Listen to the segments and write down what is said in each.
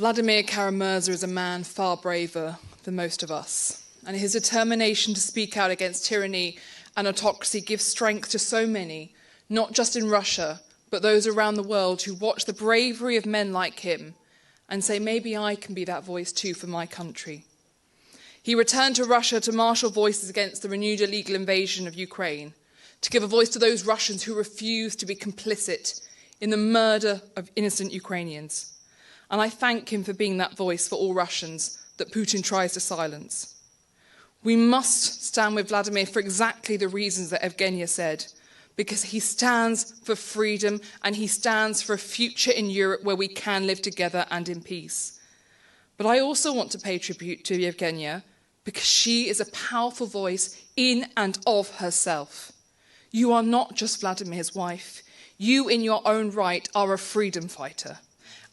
Vladimir Kara-Murza is a man far braver than most of us, and his determination to speak out against tyranny and autocracy gives strength to so many, not just in Russia, but those around the world who watch the bravery of men like him and say, maybe I can be that voice too for my country. He returned to Russia to marshal voices against the renewed illegal invasion of Ukraine, to give a voice to those Russians who refuse to be complicit in the murder of innocent Ukrainians. And I thank him for being that voice for all Russians that Putin tries to silence. We must stand with Vladimir for exactly the reasons that Evgenia said, because he stands for freedom and he stands for a future in Europe where we can live together and in peace. But I also want to pay tribute to Evgenia because she is a powerful voice in and of herself. You are not just Vladimir's wife. You, in your own right, are a freedom fighter.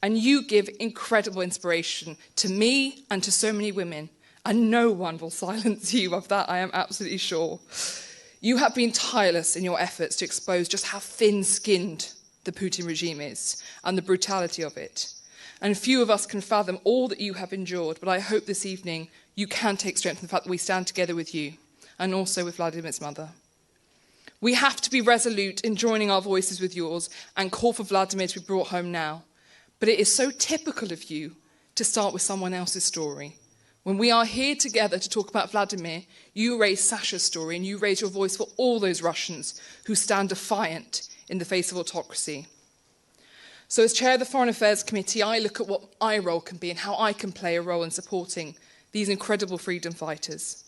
And you give incredible inspiration to me and to so many women. And no one will silence you, of that I am absolutely sure. You have been tireless in your efforts to expose just how thin-skinned the Putin regime is and the brutality of it. And few of us can fathom all that you have endured, but I hope this evening you can take strength from the fact that we stand together with you and also with Vladimir's mother. We have to be resolute in joining our voices with yours and call for Vladimir to be brought home now. But it is so typical of you to start with someone else's story. When we are here together to talk about Vladimir, you raise Sasha's story and you raise your voice for all those Russians who stand defiant in the face of autocracy. So as chair of the Foreign Affairs Committee, I look at what my role can be and how I can play a role in supporting these incredible freedom fighters.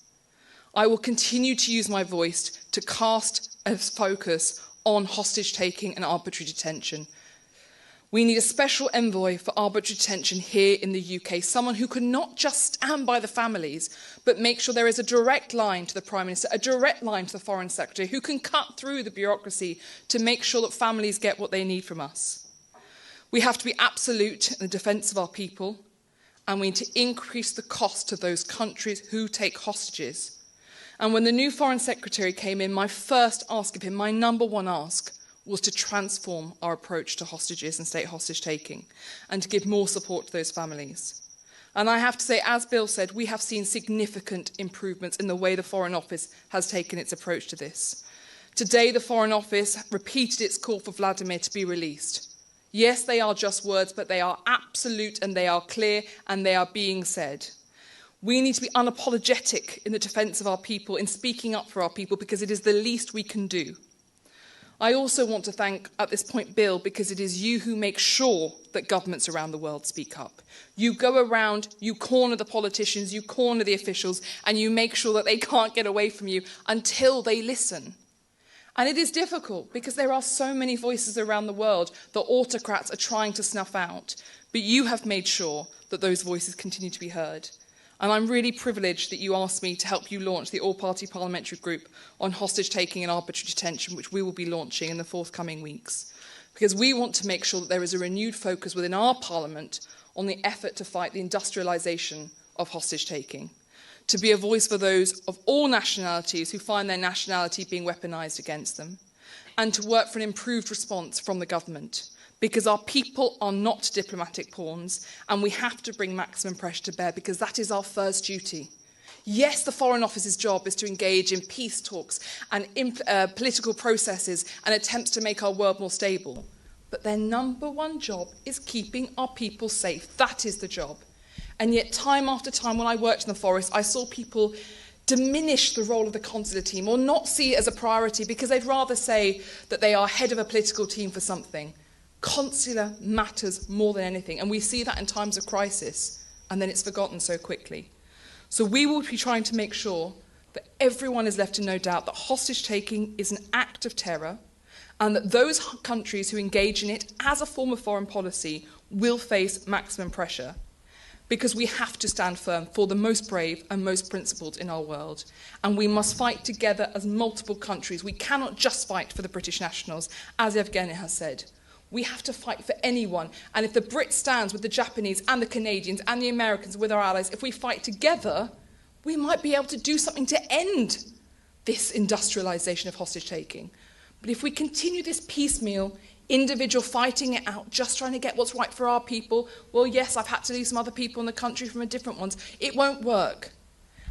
I will continue to use my voice to cast a focus on hostage-taking and arbitrary detention. We need a special envoy for arbitrary detention here in the UK, someone who can not just stand by the families, but make sure there is a direct line to the Prime Minister, a direct line to the Foreign Secretary, who can cut through the bureaucracy to make sure that families get what they need from us. We have to be absolute in the defence of our people, and we need to increase the cost to those countries who take hostages. And when the new Foreign Secretary came in, my first ask of him, my number one ask, was to transform our approach to hostages and state hostage-taking and to give more support to those families. And I have to say, as Bill said, we have seen significant improvements in the way the Foreign Office has taken its approach to this. Today, the Foreign Office repeated its call for Vladimir to be released. Yes, they are just words, but they are absolute and they are clear and they are being said. We need to be unapologetic in the defence of our people, in speaking up for our people, because it is the least we can do. I also want to thank, at this point, Bill, because it is you who make sure that governments around the world speak up. You go around, you corner the politicians, you corner the officials, and you make sure that they can't get away from you until they listen. And it is difficult because there are so many voices around the world that autocrats are trying to snuff out, but you have made sure that those voices continue to be heard. And I'm really privileged that you asked me to help you launch the all-party parliamentary group on hostage-taking and arbitrary detention, which we will be launching in the forthcoming weeks. Because we want to make sure that there is a renewed focus within our parliament on the effort to fight the industrialisation of hostage-taking, to be a voice for those of all nationalities who find their nationality being weaponised against them, and to work for an improved response from the government. Because our people are not diplomatic pawns, and we have to bring maximum pressure to bear, because that is our first duty. Yes, the Foreign Office's job is to engage in peace talks and political processes and attempts to make our world more stable. But their number one job is keeping our people safe. That is the job. And yet, time after time, when I worked in the forest, I saw people diminish the role of the consular team or not see it as a priority because they'd rather say that they are head of a political team for something. Consular matters more than anything, and we see that in times of crisis, and then it's forgotten so quickly. So we will be trying to make sure that everyone is left in no doubt that hostage-taking is an act of terror, and that those countries who engage in it as a form of foreign policy will face maximum pressure, because we have to stand firm for the most brave and most principled in our world. And we must fight together as multiple countries. We cannot just fight for the British nationals, as Evgenia has said. We have to fight for anyone. And if the Brits stands with the Japanese and the Canadians and the Americans with our allies, if we fight together, we might be able to do something to end this industrialisation of hostage-taking. But if we continue this piecemeal, individual fighting it out, just trying to get what's right for our people. Well, yes, I've had to leave some other people in the country from a different ones. It won't work.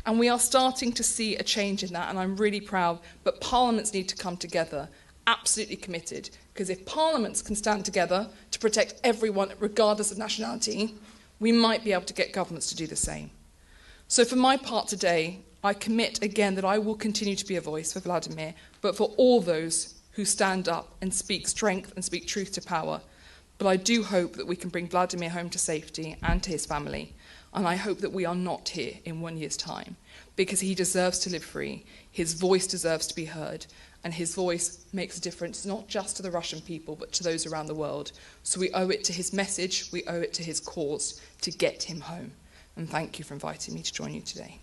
And we are starting to see a change in that, and I'm really proud. But parliaments need to come together, absolutely committed. Because if parliaments can stand together to protect everyone, regardless of nationality, we might be able to get governments to do the same. So for my part today, I commit again that I will continue to be a voice for Vladimir, but for all those who stand up and speak strength and speak truth to power. But I do hope that we can bring Vladimir home to safety and to his family. And I hope that we are not here in 1 year's time, because he deserves to live free. His voice deserves to be heard. And his voice makes a difference, not just to the Russian people, but to those around the world. So we owe it to his message, we owe it to his cause to get him home. And thank you for inviting me to join you today.